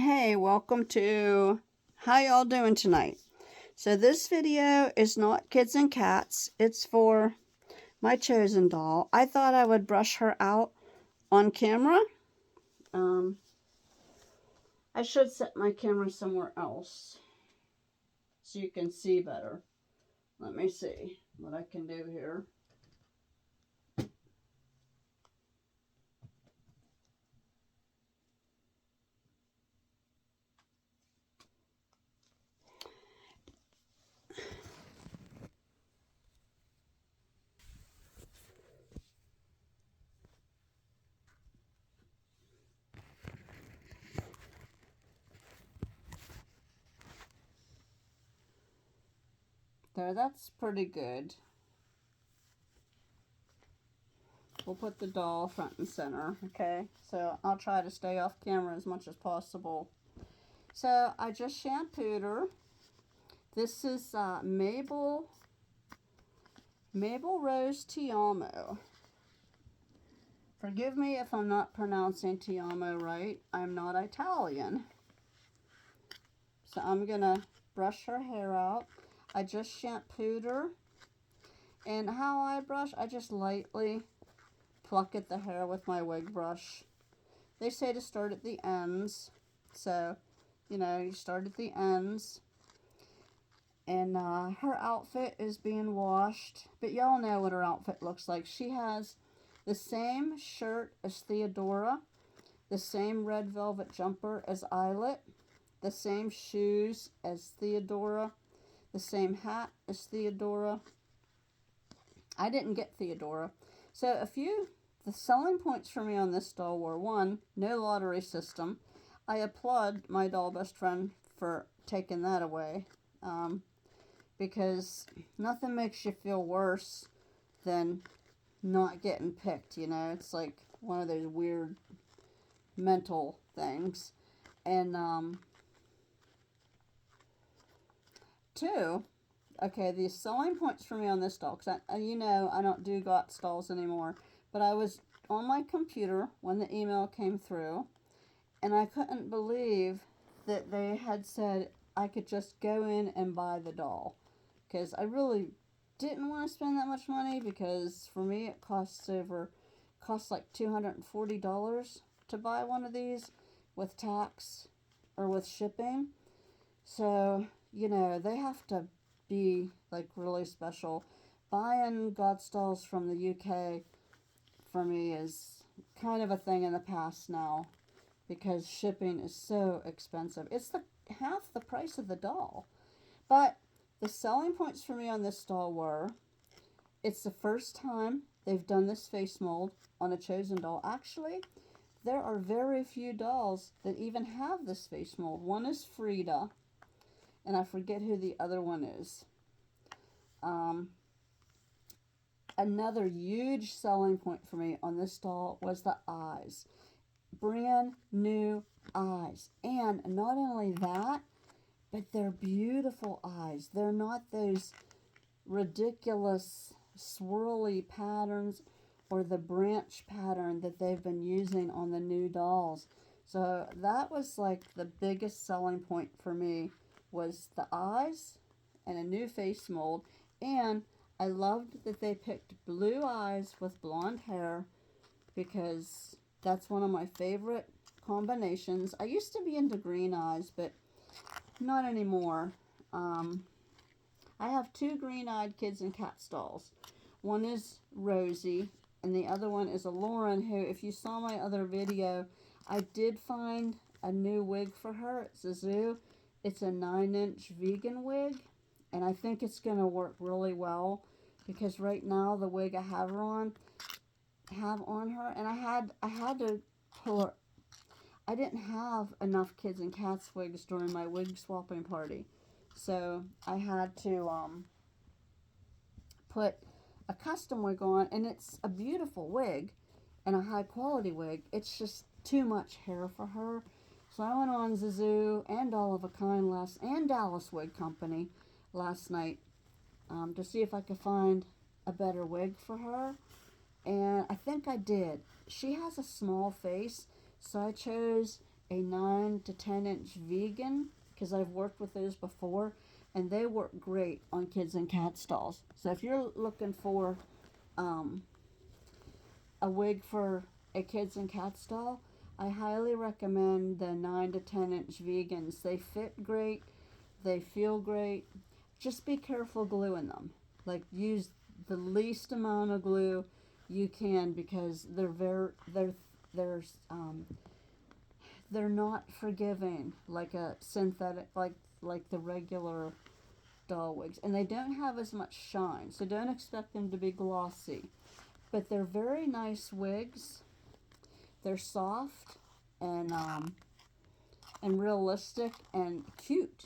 Hey, welcome to how y'all doing tonight? So this video is not kids and cats. It's for my chosen doll. I thought I would brush her out on camera. I should set my camera somewhere else so you can see better. Let me see what I can do here. There, that's pretty good. We'll put the doll front and center, okay? So I'll try to stay off camera as much as possible. So I just shampooed her. This is Mabel Rose Tiamo. Forgive me if I'm not pronouncing Tiamo right. I'm not Italian. So I'm going to brush her hair out. I just shampooed her. And how I brush, I just lightly pluck at the hair with my wig brush. They say to start at the ends. So, you know, you start at the ends. And her outfit is being washed. But y'all know what her outfit looks like. She has the same shirt as Theodora, the same red velvet jumper as Eyelet, the same shoes as Theodora, the same hat as Theodora. I didn't get Theodora. So the selling points for me on this doll were, one, no lottery system. I applaud my doll best friend for taking that away. Because nothing makes you feel worse than not getting picked, you know? It's like one of those weird mental things. And, two, okay, the selling points for me on this doll, because you know I don't do Gotz dolls anymore, but I was on my computer when the email came through, and I couldn't believe that they had said I could just go in and buy the doll. Because I really didn't want to spend that much money, because for me it costs like $240 to buy one of these with tax or with shipping. So, you know, they have to be like really special. Buying Gotz dolls from the UK for me is kind of a thing in the past now, because shipping is so expensive. It's half the price of the doll. But the selling points for me on this doll were, it's the first time they've done this face mold on a chosen doll. Actually, there are very few dolls that even have this face mold. One is Frida, and I forget who the other one is. Another huge selling point for me on this doll was the eyes. Brand new eyes. And not only that, but they're beautiful eyes. They're not those ridiculous swirly patterns or the branch pattern that they've been using on the new dolls. So that was like the biggest selling point for me, was the eyes and a new face mold. And I loved that they picked blue eyes with blonde hair, because that's one of my favorite combinations. I used to be into green eyes, but not anymore. I have two green-eyed kids and cats dolls. One is Rosie, and the other one is a Lauren, who, if you saw my other video, I did find a new wig for her. It's a zoo. It's a 9-inch vegan wig, and I think it's going to work really well, because right now the wig I have on her, and I had to pull her. I didn't have enough kids and cats wigs during my wig swapping party. So I had to put a custom wig on, and it's a beautiful wig and a high quality wig. It's just too much hair for her. So I went on Zazoo and All of a Kind and Dallas Wig Company last night to see if I could find a better wig for her. And I think I did. She has a small face, so I chose a 9 to 10 inch vegan, because I've worked with those before, and they work great on kids and cat stalls. So if you're looking for a wig for a kids and cat stall, I highly recommend the 9 to 10 inch vegans. They fit great, they feel great. Just be careful gluing them. Like, use the least amount of glue you can, because they're not forgiving like a synthetic, like the regular doll wigs, and they don't have as much shine, so don't expect them to be glossy. But they're very nice wigs. They're soft and realistic and cute.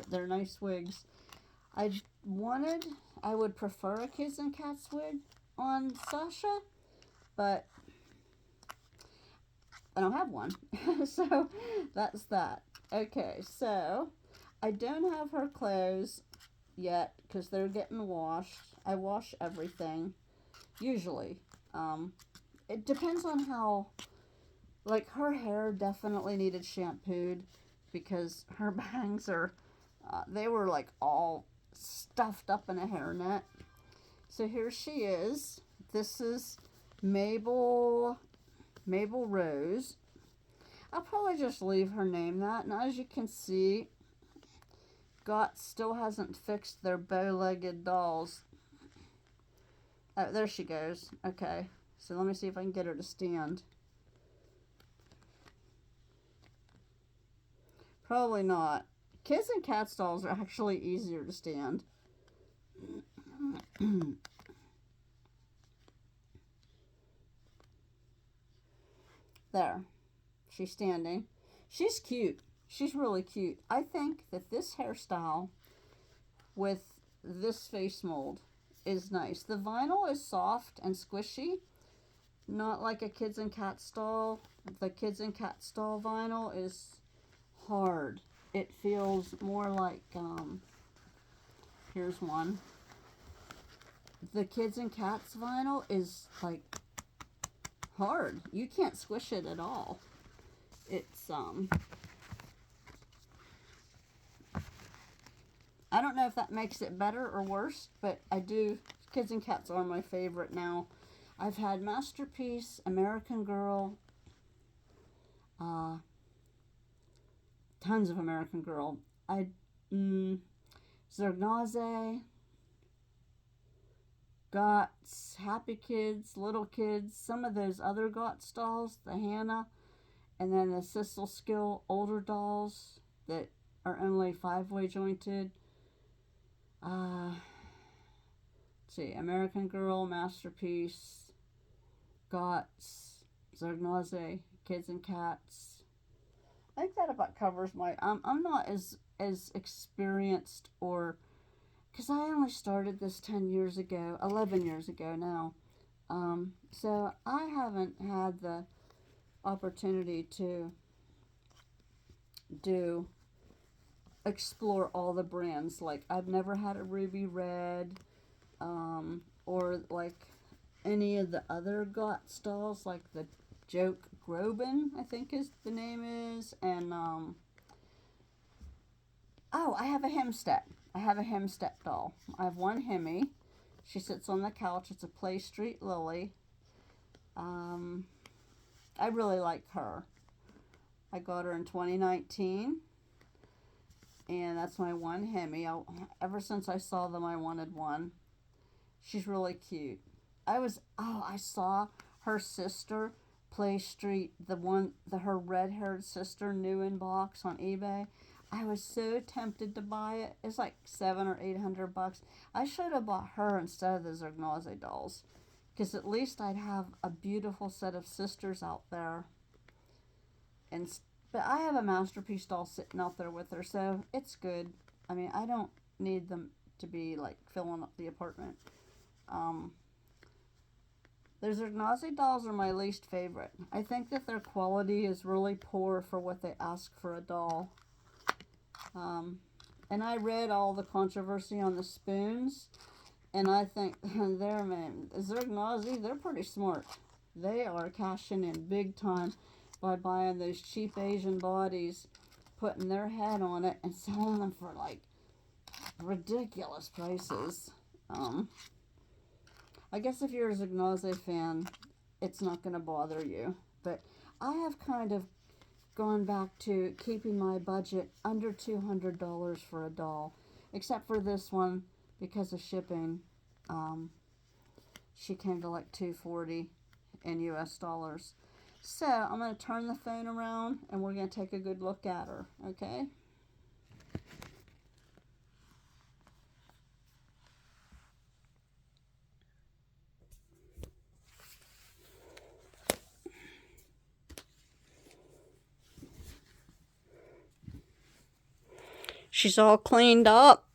They're nice wigs. I would prefer a kids and cats wig on Sasha, but I don't have one. So that's that. Okay, so I don't have her clothes yet because they're getting washed. I wash everything, usually. It depends on how, like, her hair definitely needed shampooed because her bangs are, they were like all stuffed up in a hairnet. So here she is. This is Mabel Rose. I'll probably just leave her name that. And as you can see, Gotz still hasn't fixed their bow-legged dolls. Oh, there she goes. Okay. So let me see if I can get her to stand. Probably not. Kids and cat dolls are actually easier to stand. There. She's standing. She's cute. She's really cute. I think that this hairstyle with this face mold is nice. The vinyl is soft and squishy, not like a kids and cat stall. The kids and cat stall vinyl is hard. It feels more like, here's one. The kids and cats vinyl is like hard. You can't squish it at all. It's, I don't know if that makes it better or worse, but kids and cats are my favorite now. I've had Masterpiece, American Girl, tons of American Girl. Zergnaze, Gotz, Happy Kids, Little Kids, some of those other Gotz dolls, the Hannah, and then the Sissel Skill older dolls that are only 5-way jointed. Let's see, American Girl, Masterpiece, Gotz, Zergnaze, Kids and Cats. I think that about covers my, I'm not as experienced, or, because I only started this 10 years ago, 11 years ago now. So I haven't had the opportunity to explore all the brands. Like, I've never had a Ruby Red, or like any of the other Gotz dolls, like the Joke Groban, I think is the name is, and oh, I have a Hemstep. I have a Hemstep doll. I have one Hemi. She sits on the couch. It's a Play Street Lily. I really like her. I got her in 2019. And that's my one Hemi. Ever since I saw them, I wanted one. She's really cute. I saw her sister, Play Street, her red-haired sister, new in box on eBay. I was so tempted to buy it. It's like $700 or $800. I should have bought her instead of the Zergnaze dolls, because at least I'd have a beautiful set of sisters out there. But I have a Masterpiece doll sitting out there with her, so it's good. I mean, I don't need them to be like filling up the apartment. The Zergnaze dolls are my least favorite. I think that their quality is really poor for what they ask for a doll. And I read all the controversy on the spoons, and I think Zergnaze, they're pretty smart. They are cashing in big time. by buying those cheap Asian bodies, putting their head on it, and selling them for like ridiculous prices. I guess if you're a Zignose fan, it's not going to bother you. But I have kind of gone back to keeping my budget under $200 for a doll, except for this one because of shipping. She came to like $240 in US dollars. So I'm going to turn the phone around and we're going to take a good look at her, okay? She's all cleaned up.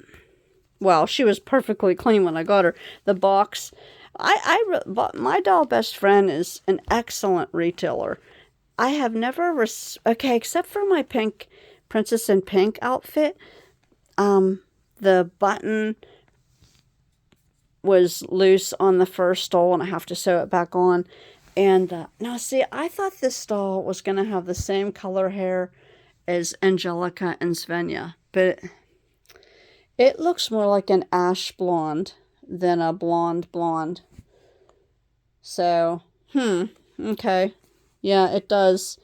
Well, she was perfectly clean when I got her. The box, my doll best friend is an excellent retailer. I have never, okay, except for my pink, Princess in Pink outfit, the button was loose on the first doll and I have to sew it back on. And now see, I thought this doll was going to have the same color hair as Angelica and Svenja, but it looks more like an ash blonde than a blonde. So, okay. Yeah, it does.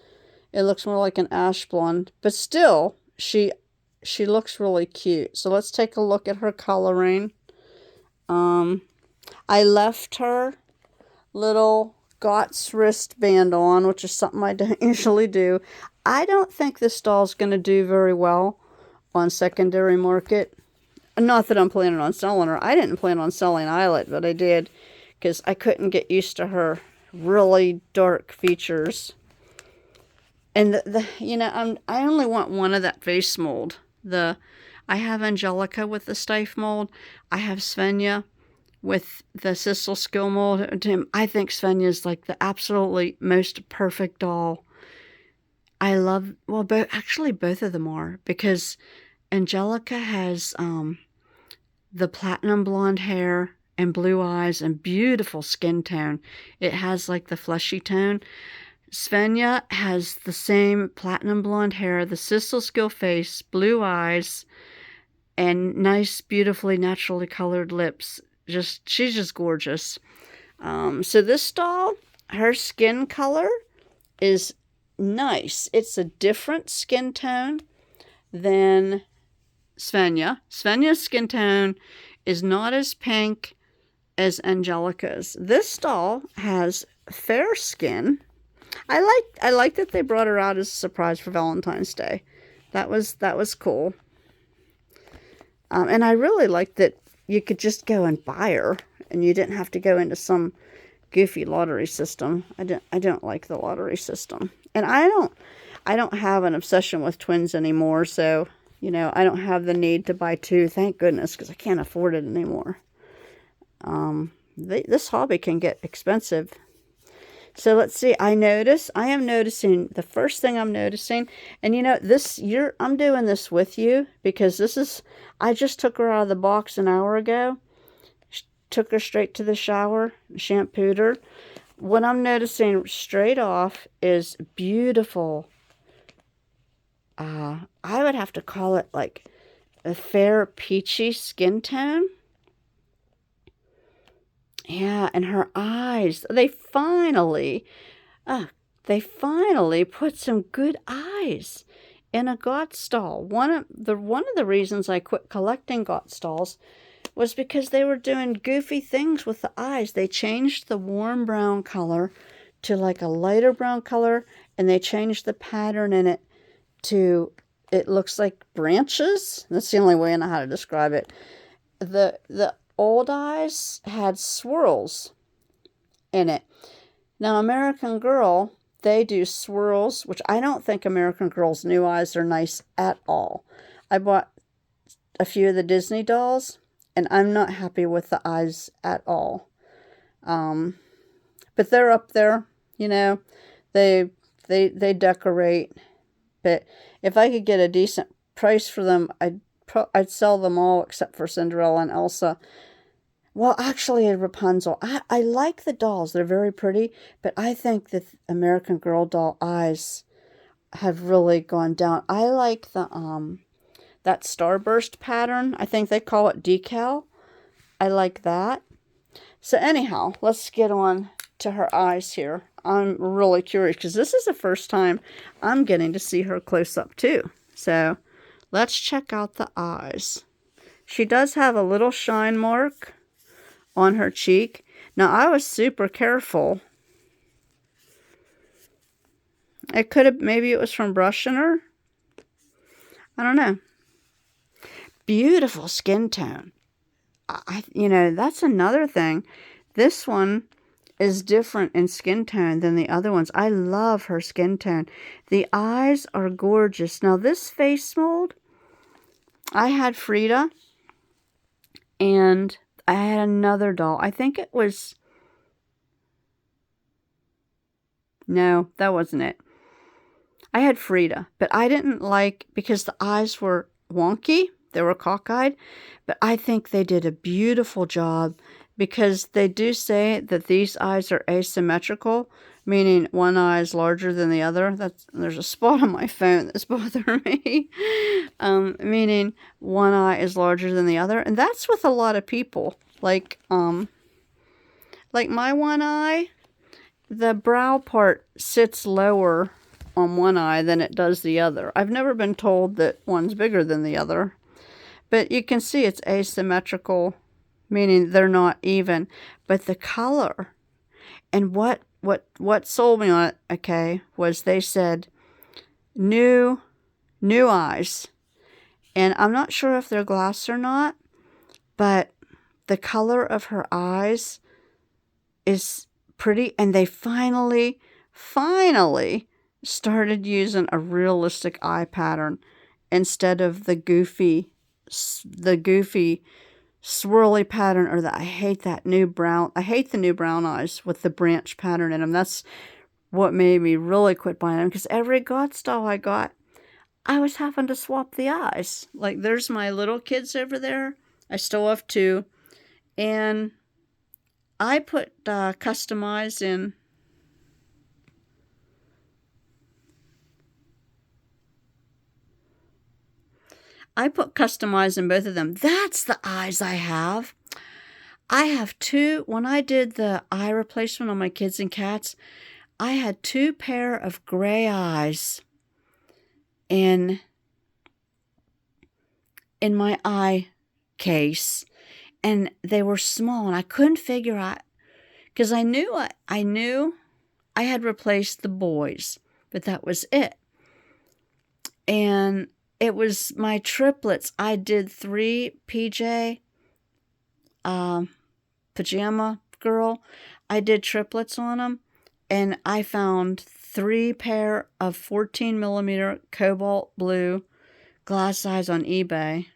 It looks more like an ash blonde. But still, she looks really cute. So let's take a look at her coloring. I left her little Gotz wristband on, which is something I don't usually do. I don't think this doll's going to do very well on secondary market. Not that I'm planning on selling her. I didn't plan on selling Eyelet, but I did because I couldn't get used to her really dark features. And I only want one of that face mold. I have Angelica with the Stife mold. I have Svenja with the Sissel Skill mold. I think Svenja is like the absolutely most perfect doll. I love, well, both of them are, because Angelica has the platinum blonde hair and blue eyes and beautiful skin tone. It has like the fleshy tone. Svenja has the same platinum blonde hair, the Sissel Skill face, blue eyes, and nice, beautifully, naturally colored lips. She's just gorgeous. So this doll, her skin color is nice. It's a different skin tone than Svenja. Svenja's skin tone is not as pink as Angelica's. This doll has fair skin. I like that they brought her out as a surprise for Valentine's Day. That was cool. And I really like that you could just go and buy her, and you didn't have to go into some goofy lottery system. I don't like the lottery system, and I don't have an obsession with twins anymore. So I don't have the need to buy two. Thank goodness, because I can't afford it anymore. This hobby can get expensive. So let's see. I am noticing, the first thing I'm noticing, and I'm doing this with you because I just took her out of the box an hour ago. Took her straight to the shower, shampooed her. What I'm noticing straight off is beautiful. I would have to call it like a fair peachy skin tone. Yeah, and her eyes, they finally put some good eyes in a Gotz doll. One of the reasons I quit collecting Gotz dolls was because they were doing goofy things with the eyes. They changed the warm brown color to like a lighter brown color, and they changed the pattern in it to, it looks like branches. That's the only way I know how to describe it. The old eyes had swirls in it. Now, American Girl, they do swirls, which I don't think American Girl's new eyes are nice at all. I bought a few of the Disney dolls, and I'm not happy with the eyes at all. But they're up there, they decorate. But if I could get a decent price for them, I'd sell them all except for Cinderella and Elsa. Well, actually, Rapunzel. I like the dolls. They're very pretty, but I think the American Girl doll eyes have really gone down. I like the that starburst pattern. I think they call it decal. I like that. So anyhow, let's get on to her eyes here. I'm really curious because this is the first time I'm getting to see her close up too. So let's check out the eyes. She does have a little shine mark on her cheek. Now, I was super careful. It could have, maybe it was from brushing her. I don't know. Beautiful skin tone. You know, that's another thing. This one is different in skin tone than the other ones. I love her skin tone. The eyes are gorgeous. Now, this face mold, I had Frida, and I had another doll. I think it was... No, that wasn't it. I had Frida, but I didn't like, because the eyes were wonky. They were cockeyed. But I think they did a beautiful job, because they do say that these eyes are asymmetrical, meaning one eye is larger than the other. There's a spot on my phone that's bothering me. Meaning one eye is larger than the other. And that's with a lot of people. Like my one eye, the brow part sits lower on one eye than it does the other. I've never been told that one's bigger than the other. But you can see it's asymmetrical, meaning they're not even. But the color, and what sold me on it, okay, was they said new eyes. And I'm not sure if they're glass or not, but the color of her eyes is pretty. And they finally started using a realistic eye pattern instead of the goofy swirly pattern, or I hate the new brown eyes with the branch pattern in them. That's what made me really quit buying them, because every Gotz doll I got, I was having to swap the eyes. Like, there's my little kids over there. I still have two, and I put customize in. I put customize in both of them. That's the eyes I have. I have two. When I did the eye replacement on my kids and cats, I had two pair of gray eyes in my eye case, and they were small, and I couldn't figure out, because I knew I had replaced the boys, but that was it. And it was my triplets. I did 3 PJ pajama girl. I did triplets on them, and I found 3 pair of 14 millimeter cobalt blue glass eyes on eBay.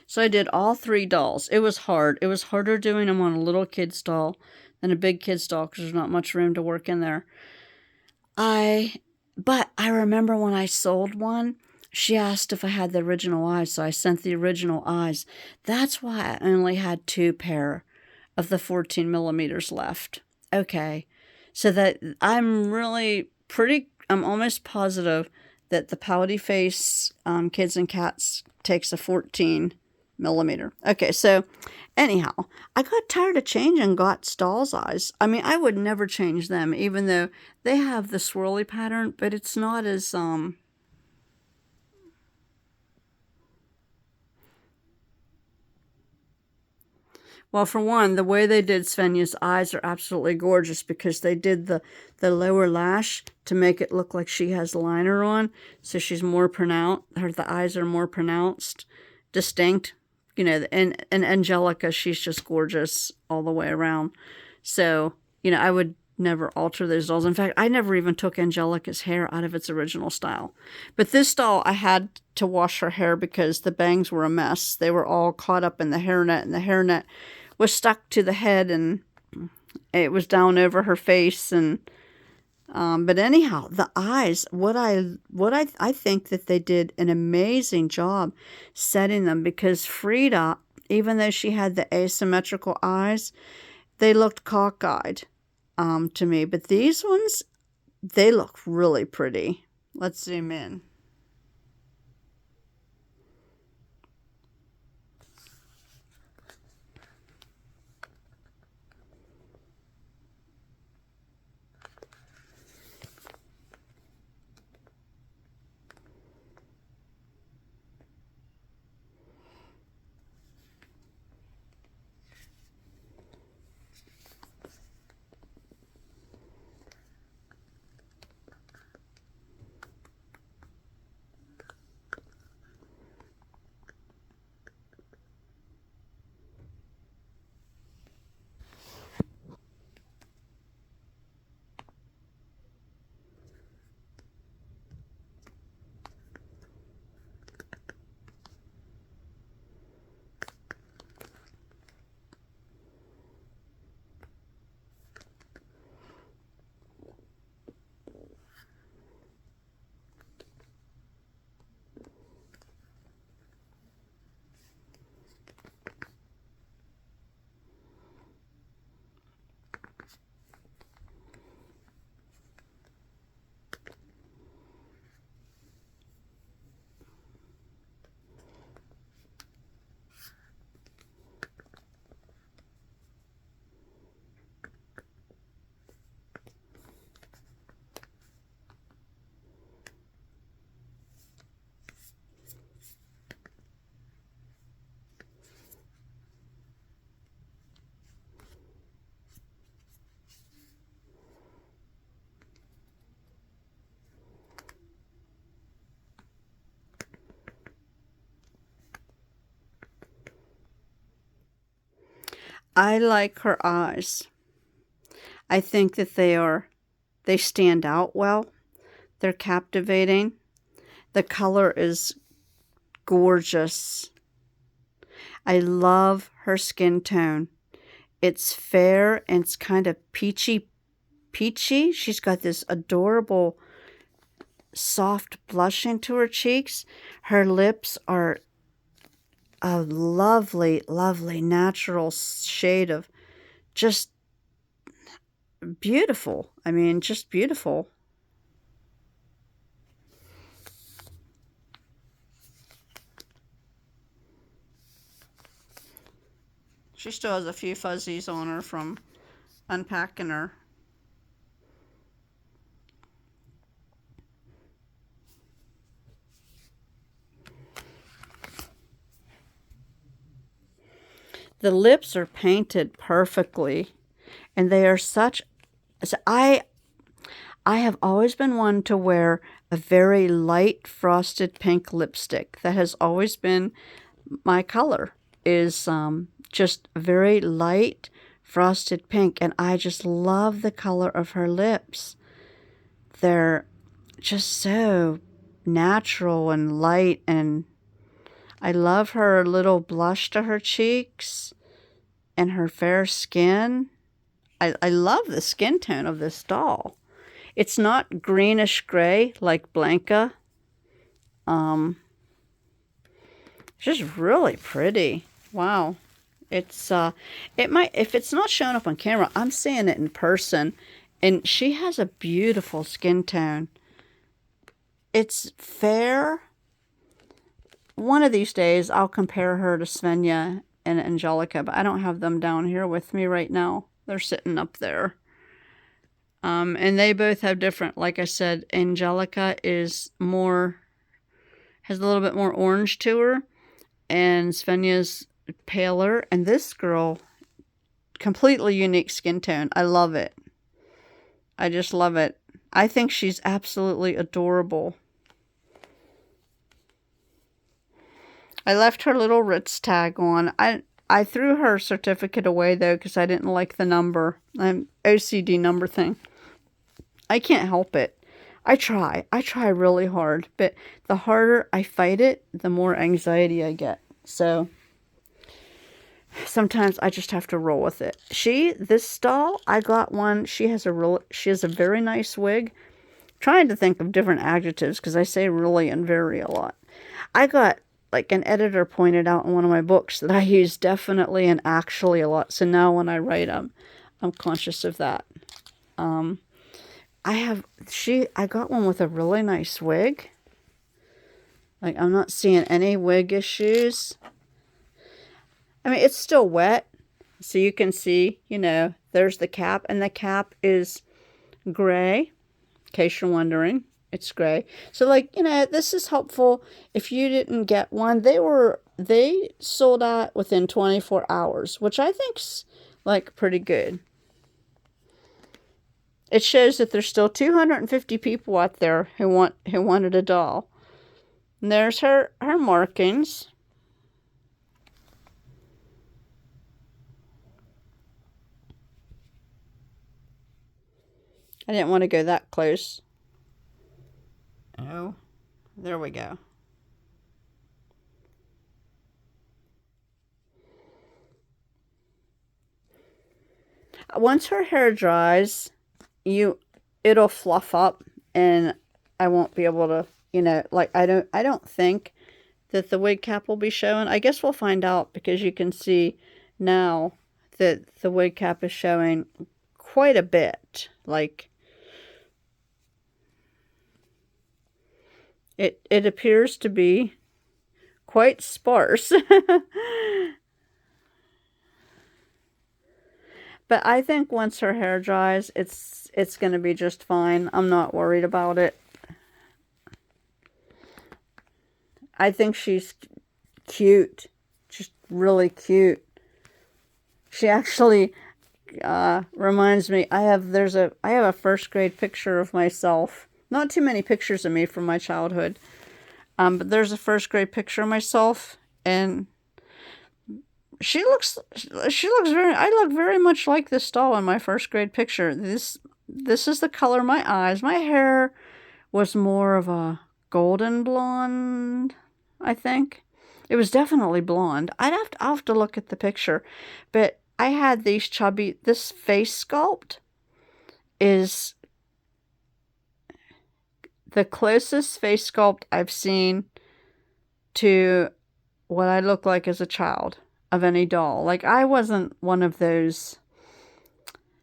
So I did all 3 dolls. It was hard. It was harder doing them on a little kid's doll than a big kid's doll, because there's not much room to work in there. But I remember when I sold one, she asked if I had the original eyes, so I sent the original eyes. That's why I only had 2 pair of the 14 millimeters left. Okay, so that I'm almost positive that the Pouty Face Kids and Cats takes a 14 millimeter. Okay, so anyhow, I got tired of changing Gotz doll's eyes. I mean, I would never change them, even though they have the swirly pattern, but it's not as well, for one, the way they did Svenja's eyes are absolutely gorgeous, because they did the lower lash to make it look like she has liner on, so she's more pronounced. The eyes are more pronounced, distinct. You know, and Angelica, she's just gorgeous all the way around. So, you know, I would never alter those dolls. In fact, I never even took Angelica's hair out of its original style. But this doll, I had to wash her hair because the bangs were a mess. They were all caught up in the hairnet, and the hairnet was stuck to the head, and it was down over her face. And but anyhow, the eyes, I think that they did an amazing job setting them, because Frida, even though she had the asymmetrical eyes, they looked cockeyed to me. But these ones, they look really pretty. Let's zoom in. I like her eyes. I think that they stand out well. They're captivating. The color is gorgeous. I love her skin tone. It's fair and it's kind of peachy. She's got this adorable soft blushing to her cheeks. Her lips are a lovely, lovely natural shade of just beautiful. I mean, just beautiful. She still has a few fuzzies on her from unpacking her. The lips are painted perfectly, and they are such. I have always been one to wear a very light frosted pink lipstick. That has always been my color. Is just very light frosted pink, and I just love the color of her lips. They're just so natural and light, and I love her little blush to her cheeks and her fair skin. I love the skin tone of this doll. It's not greenish gray like Blanca. It's just really pretty. Wow. It might, if it's not showing up on camera, I'm seeing it in person, and she has a beautiful skin tone. It's fair. One of these days, I'll compare her to Svenja and Angelica, but I don't have them down here with me right now. They're sitting up there. And they both have different, like I said, Angelica is more, has a little bit more orange to her, and Svenja's paler, and this girl, completely unique skin tone. I love it. I just love it. I think she's absolutely adorable. I left her little Ritz tag on. I threw her certificate away though because I didn't like the number. I'm OCD number thing. I can't help it. I try really hard, but the harder I fight it, the more anxiety I get. So sometimes I just have to roll with it. This doll, I got one. She has a very nice wig. I'm trying to think of different adjectives because I say really and very a lot. I got, like, an editor pointed out in one of my books that I use definitely and actually a lot. So now when I write them, I'm conscious of that. I got one with a really nice wig. Like, I'm not seeing any wig issues. I mean, it's still wet, so you can see, there's the cap, and the cap is gray, in case you're wondering. It's gray. So, like, this is helpful if you didn't get one. They sold out within 24 hours, which I think's, like, pretty good. It shows that there's still 250 people out there who wanted a doll. And there's her markings. I didn't want to go that close. Oh, there we go. Once her hair dries, it'll fluff up, and I won't be able to, like, I don't think that the wig cap will be showing. I guess we'll find out because you can see now that the wig cap is showing quite a bit. Like, it appears to be quite sparse. But I think once her hair dries, it's going to be just fine. I'm not worried about it. I think she's cute. Just really cute. She actually reminds me, I have a first grade picture of myself. Not too many pictures of me from my childhood. But there's a first grade picture of myself, and I look very much like this doll in my first grade picture. This is the color of my eyes. My hair was more of a golden blonde, I think. It was definitely blonde. I'll have to look at the picture. But I had this face sculpt is the closest face sculpt I've seen to what I look like as a child of any doll. Like, I wasn't one of those,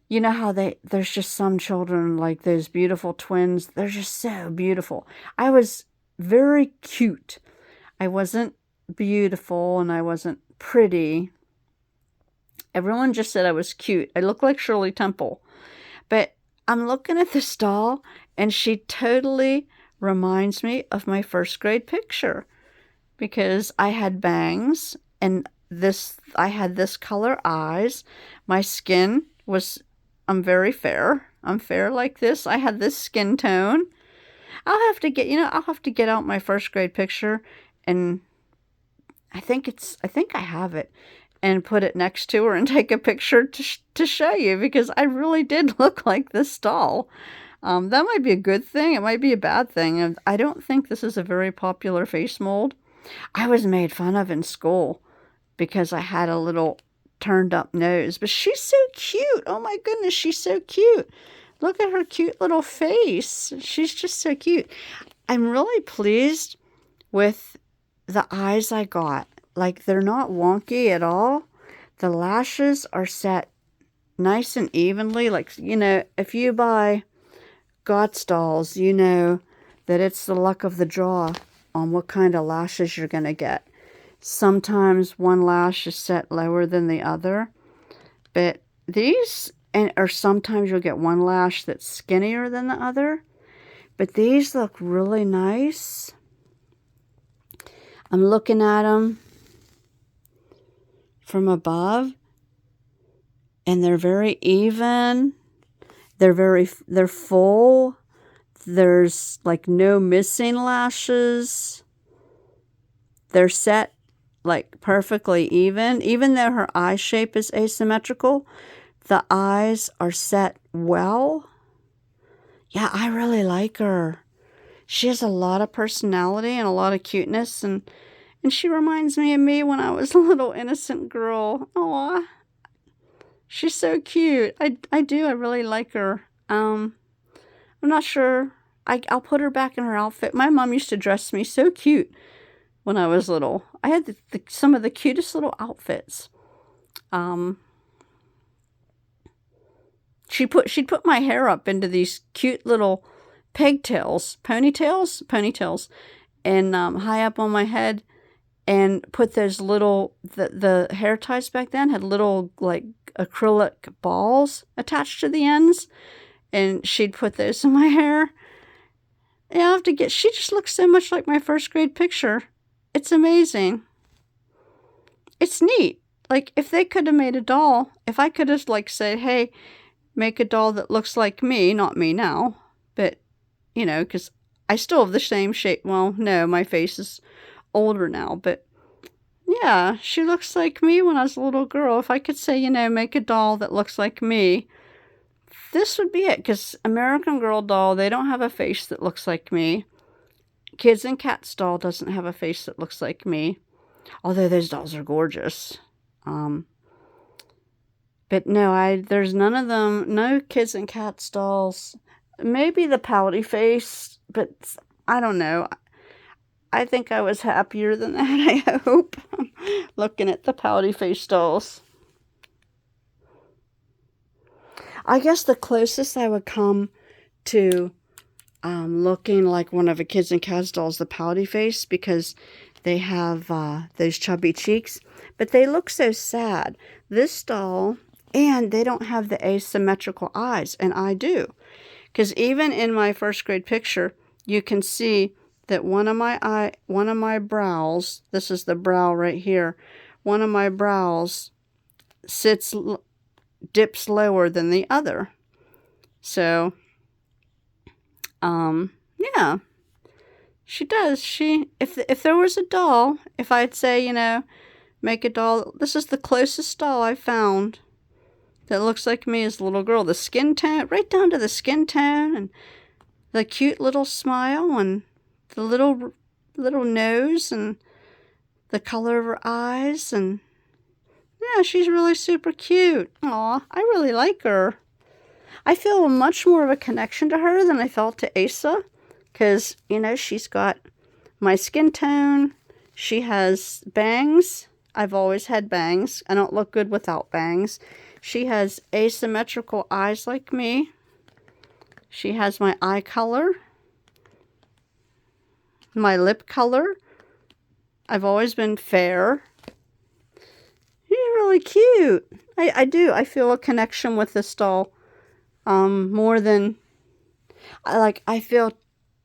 you know how there's just some children, like those beautiful twins. They're just so beautiful. I was very cute. I wasn't beautiful and I wasn't pretty. Everyone just said I was cute. I look like Shirley Temple. But I'm looking at this doll, and she totally reminds me of my first grade picture. Because I had bangs, and I had this color eyes. My skin I'm very fair. I'm fair like this. I had this skin tone. I'll have to get out my first grade picture, and I think I have it, and put it next to her and take a picture to show you, because I really did look like this doll. That might be a good thing. It might be a bad thing. And I don't think this is a very popular face mold. I was made fun of in school because I had a little turned up nose. But she's so cute. Oh my goodness, she's so cute. Look at her cute little face. She's just so cute. I'm really pleased with the eyes I got. Like, they're not wonky at all. The lashes are set nice and evenly. Like, if you buy Gotz dolls, you know that it's the luck of the draw on what kind of lashes you're going to get. Sometimes one lash is set lower than the other, but or sometimes you'll get one lash that's skinnier than the other, but these look really nice. I'm looking at them from above, and they're very even. They're full. There's like no missing lashes. They're set like perfectly even. Even though her eye shape is asymmetrical, the eyes are set well. Yeah, I really like her. She has a lot of personality and a lot of cuteness, and she reminds me of me when I was a little innocent girl. Aw, she's so cute. I do. I really like her. I'm not sure. I'll put her back in her outfit. My mom used to dress me so cute when I was little. I had some of the cutest little outfits. She'd put my hair up into these cute little ponytails, and high up on my head, and put those little the hair ties back then had little like acrylic balls attached to the ends, and she'd put those in my hair. Yeah, I have to get. She just looks so much like my first grade picture. It's amazing. It's neat. Like if they could have made a doll, if I could have like said, hey, make a doll that looks like me, not me now, but you know, because I still have the same shape. Well, no, my face is older now, but yeah, she looks like me when I was a little girl. If I could say, you know, make a doll that looks like me, this would be it. Because American Girl doll, they don't have a face that looks like me. Kids and Cats doll doesn't have a face that looks like me, although those dolls are gorgeous. But no, there's none of them. No Kids and Cats dolls. Maybe the pouty face, but I don't know. I think I was happier than that, I hope, looking at the pouty face dolls. I guess the closest I would come to looking like one of the Kids and Cats dolls, the pouty face, because they have those chubby cheeks, but they look so sad. This doll, and they don't have the asymmetrical eyes, and I do. Because even in my first grade picture, you can see that one of my brows, this is the brow right here, one of my brows dips lower than the other. So, yeah, she does. If there was a doll, if I'd say, you know, make a doll, this is the closest doll I found that looks like me as a little girl. The skin tone, right down to the skin tone, and the cute little smile, and the little nose, and the color of her eyes, and yeah, she's really super cute. Aw, I really like her. I feel much more of a connection to her than I felt to Asa, because, you know, she's got my skin tone. She has bangs. I've always had bangs. I don't look good without bangs. She has asymmetrical eyes like me. She has my eye color, my lip color. I've always been fair. She's really cute. I do. I feel a connection with this doll more than I feel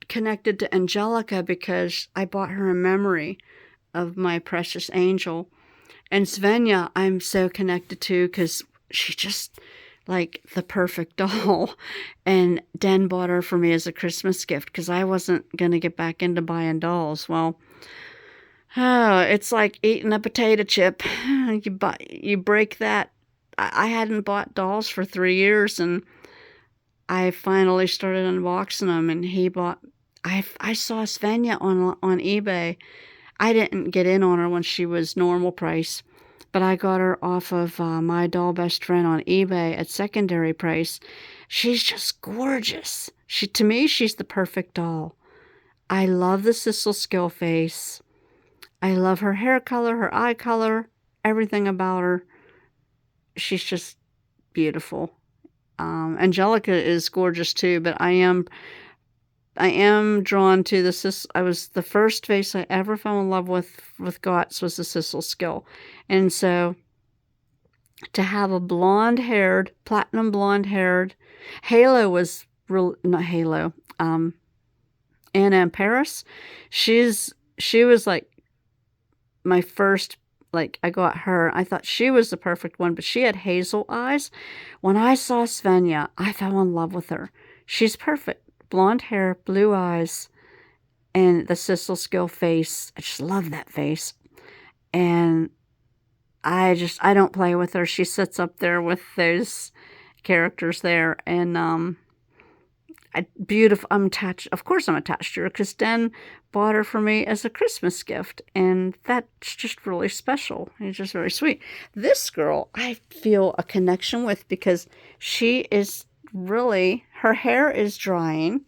connected to Angelica because I bought her in memory of my precious angel. And Svenja, I'm so connected to because she's just like the perfect doll. And Den bought her for me as a Christmas gift because I wasn't going to get back into buying dolls. Well, it's like eating a potato chip. You break that. I hadn't bought dolls for 3 years, and I finally started unboxing them, and he bought. I saw Svenja on eBay. I didn't get in on her when she was normal price, but I got her off of My Doll Best Friend on eBay at secondary price. She's just gorgeous. To me, she's the perfect doll. I love the Sissel Skill face. I love her hair color, her eye color, everything about her. She's just beautiful. Angelica is gorgeous too, but I am drawn to the Sissel. I was the first face I ever fell in love with Gotz was the Sissel Skill, and so to have a platinum blonde-haired, Halo was not Halo. Anna in Paris, she was like my first. Like, I got her. I thought she was the perfect one, but she had hazel eyes. When I saw Svenja, I fell in love with her. She's perfect. Blonde hair, blue eyes, and the Sissel Skill face. I just love that face. And I don't play with her. She sits up there with those characters there, and beautiful. I'm attached. Of course, I'm attached to her because Den bought her for me as a Christmas gift, and that's just really special. It's just very sweet. This girl, I feel a connection with because she is really, her hair is drying,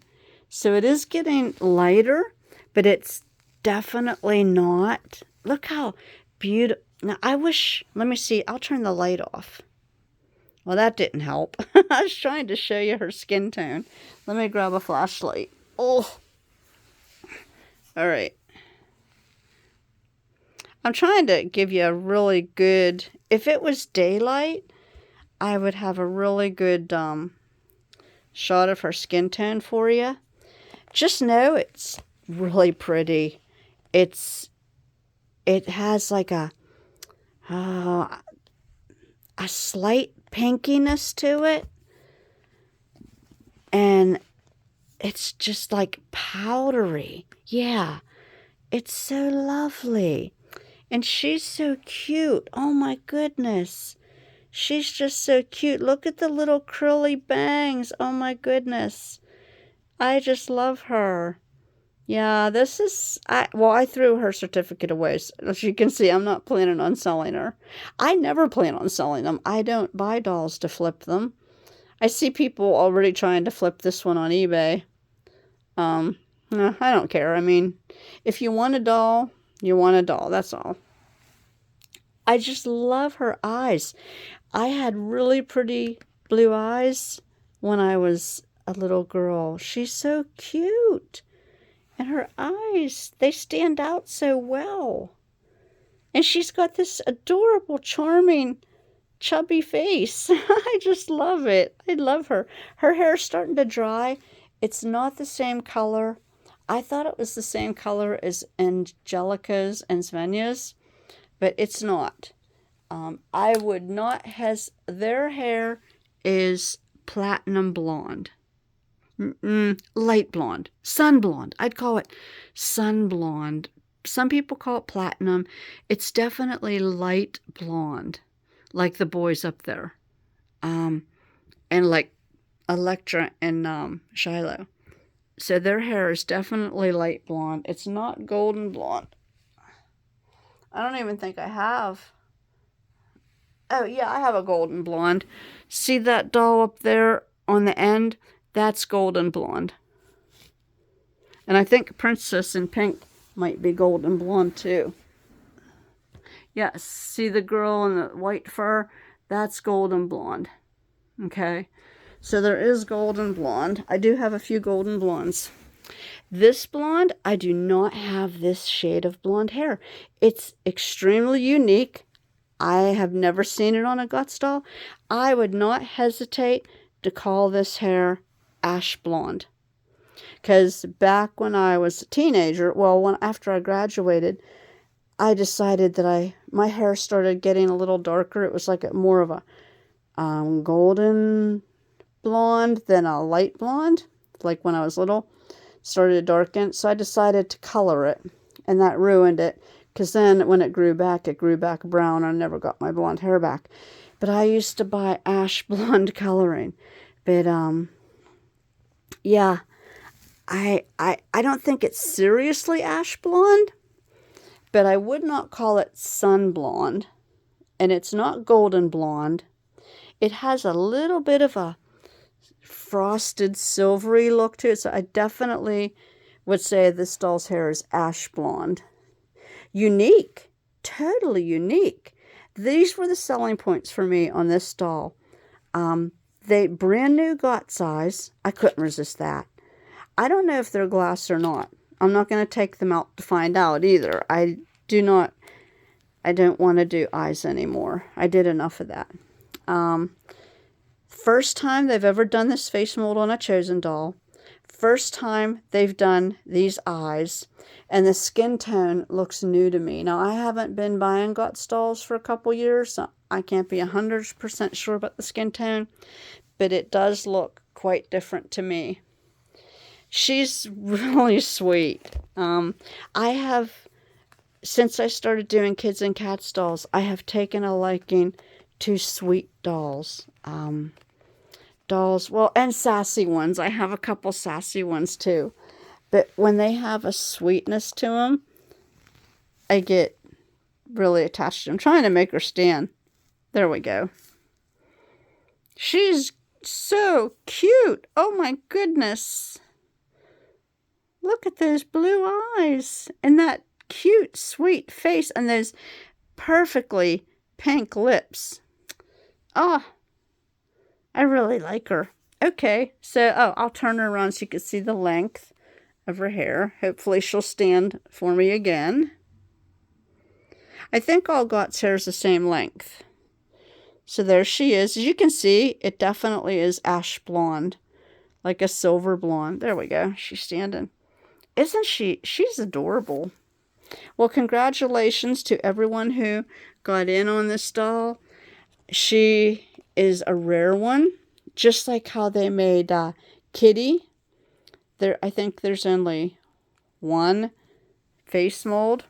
so it is getting lighter, but it's definitely not. Look how beautiful. Now, I wish, let me see, I'll turn the light off. Well, that didn't help. I was trying to show you her skin tone. Let me grab a flashlight. Oh, all right. I'm trying to give you a really good, if it was daylight, I would have a really good shot of her skin tone for you. Just know it's really pretty. It has like a slight pinkiness to it, and it's just like powdery. Yeah, it's so lovely, and she's so cute. Oh my goodness, she's just so cute. Look at the little curly bangs. Oh my goodness, I just love her. Yeah, this is, I threw her certificate away. So as you can see, I'm not planning on selling her. I never plan on selling them. I don't buy dolls to flip them. I see people already trying to flip this one on eBay. No, I don't care. I mean, if you want a doll, you want a doll. That's all. I just love her eyes. I had really pretty blue eyes when I was a little girl. She's so cute. And her eyes, they stand out so well. And she's got this adorable, charming, chubby face. I just love it. I love her. Her hair's starting to dry. It's not the same color. I thought it was the same color as Angelica's and Svenja's, but it's not. I would not their hair is platinum blonde. Light blonde, sun blonde. I'd call it sun blonde. Some people call it platinum. It's definitely light blonde, like the boys up there, and like Electra and Shiloh. So their hair is definitely light blonde. It's not golden blonde. I don't even think I have. Oh yeah, I have a golden blonde. See that doll up there on the end? That's golden blonde. And I think Princess in Pink might be golden blonde too. Yes, see the girl in the white fur? That's golden blonde. Okay, so there is golden blonde. I do have a few golden blondes. This blonde, I do not have this shade of blonde hair. It's extremely unique. I have never seen it on a Gotz doll. I would not hesitate to call this hair ash blonde, because back when I was a teenager, after I graduated, I decided that my hair started getting a little darker. It was like more of a golden blonde than a light blonde, like when I was little, started to darken. So I decided to color it, and that ruined it, because then when it grew back brown. I never got my blonde hair back. But I used to buy ash blonde coloring. But yeah, I don't think it's seriously ash blonde, but I would not call it sun blonde, and it's not golden blonde. It has a little bit of a frosted silvery look to it, so I definitely would say this doll's hair is ash blonde. Unique, totally unique. These were the selling points for me on this doll. They brand new Gotz eyes. I couldn't resist that. I don't know if they're glass or not. I'm not going to take them out to find out either. I don't want to do eyes anymore. I did enough of that. First time they've ever done this face mold on a Chosen doll. First time they've done these eyes. And the skin tone looks new to me. Now, I haven't been buying Gotz dolls for a couple years, so I can't be 100% sure about the skin tone, but it does look quite different to me. She's really sweet. I have since I started doing kids and cats dolls, I have taken a liking to sweet dolls. Dolls, well, and sassy ones. I have a couple sassy ones too. But when they have a sweetness to them, I get really attached to them. I'm trying to make her stand. There we go. She's so cute. Oh my goodness. Look at those blue eyes and that cute, sweet face and those perfectly pink lips. Oh, I really like her. Okay, so, I'll turn her around so you can see the length of her hair. Hopefully she'll stand for me again. I think all Gotz hair is the same length. So there she is. As you can see, it definitely is ash blonde, like a silver blonde. There we go. She's standing. Isn't she? She's adorable. Well, congratulations to everyone who got in on this doll. She is a rare one, just like how they made Kitty. I think there's only one face mold,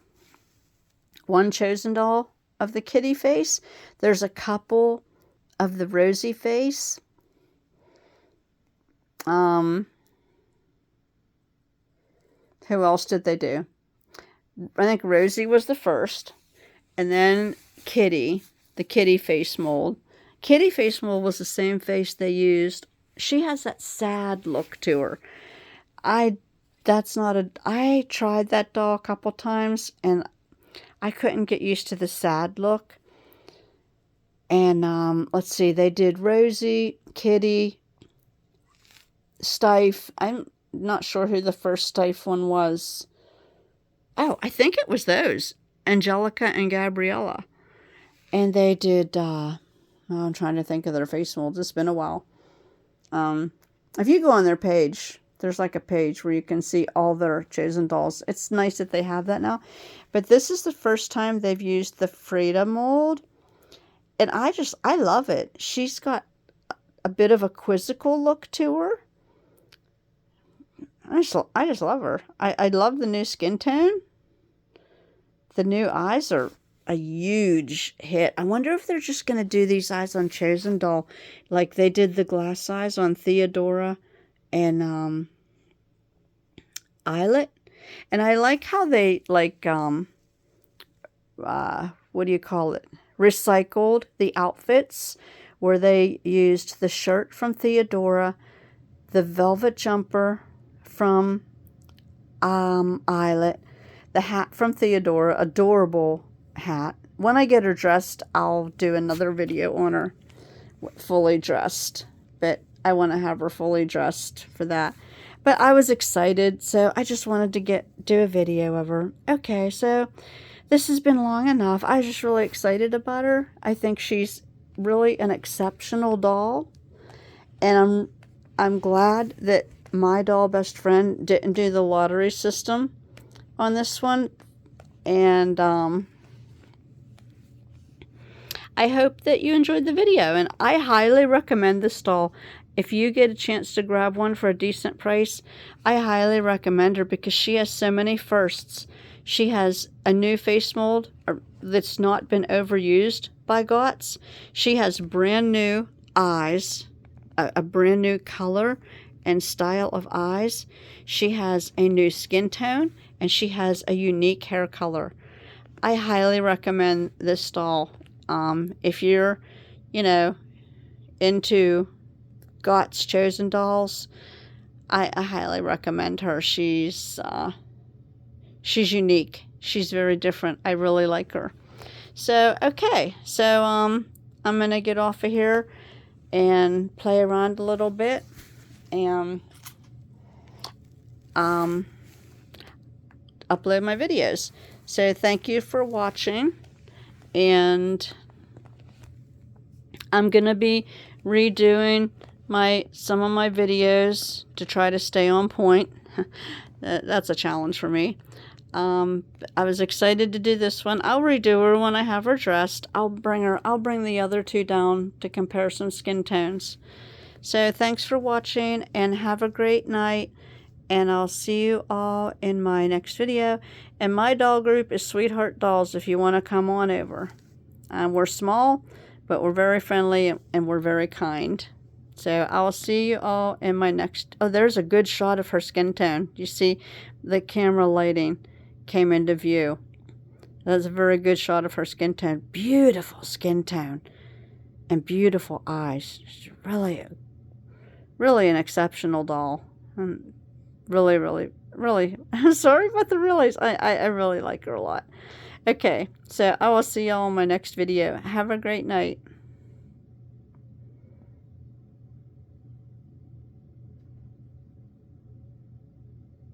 one chosen doll of the Kitty face. There's a couple of the Rosie face. Who else did they do? I think Rosie was the first, and then Kitty, the Kitty face mold. Kitty face mold was the same face they used. She has that sad look to her. I tried that doll a couple times, and I couldn't get used to the sad look. And let's see, they did Rosie, Kitty, Stife. I'm not sure who the first Stife one was. Oh, I think it was those, Angelica and Gabriella. And they did, I'm trying to think of their face molds. It's been a while. If you go on their page, there's like a page where you can see all their chosen dolls. It's nice that they have that now. But this is the first time they've used the Frida mold. And I love it. She's got a bit of a quizzical look to her. I just love her. I love the new skin tone. The new eyes are a huge hit. I wonder if they're just going to do these eyes on Chosen Doll like they did the glass eyes on Theodora and Eyelet. And I like how they, like, what do you call it? Recycled the outfits, where they used the shirt from Theodora, the velvet jumper from Eyelet, the hat from Theodora, adorable hat. When I get her dressed, I'll do another video on her fully dressed, but I want to have her fully dressed for that. But I was excited, so I just wanted to do a video of her. Okay, so this has been long enough. I was just really excited about her. I think she's really an exceptional doll, and I'm glad that my doll best friend didn't do the lottery system on this one. And I hope that you enjoyed the video, and I highly recommend this doll. If you get a chance to grab one for a decent price, I highly recommend her because she has so many firsts. She has a new face mold that's not been overused by Gotz. She has brand new eyes, a brand new color and style of eyes. She has a new skin tone, and she has a unique hair color. I highly recommend this doll. If you're, into Gotz Chosen Dolls, I highly recommend her. She's unique. She's very different. I really like her. So, okay. So, I'm going to get off of here and play around a little bit and upload my videos. So, thank you for watching, and I'm going to be redoing some of my videos to try to stay on point. That's a challenge for me. I was excited to do this one. I'll redo her when I have her dressed. I'll bring the other two down to compare some skin tones. So thanks for watching, and have a great night, and I'll see you all in my next video. And my doll group is Sweetheart Dolls if you want to come on over. We're small, but we're very friendly and we're very kind. So I'll see you all in my next... Oh, there's a good shot of her skin tone. You see the camera lighting came into view. That's a very good shot of her skin tone. Beautiful skin tone and beautiful eyes. She's really an exceptional doll. Really, I'm sorry about the reallys. I really like her a lot. Okay, so I will see y'all in my next video. Have a great night.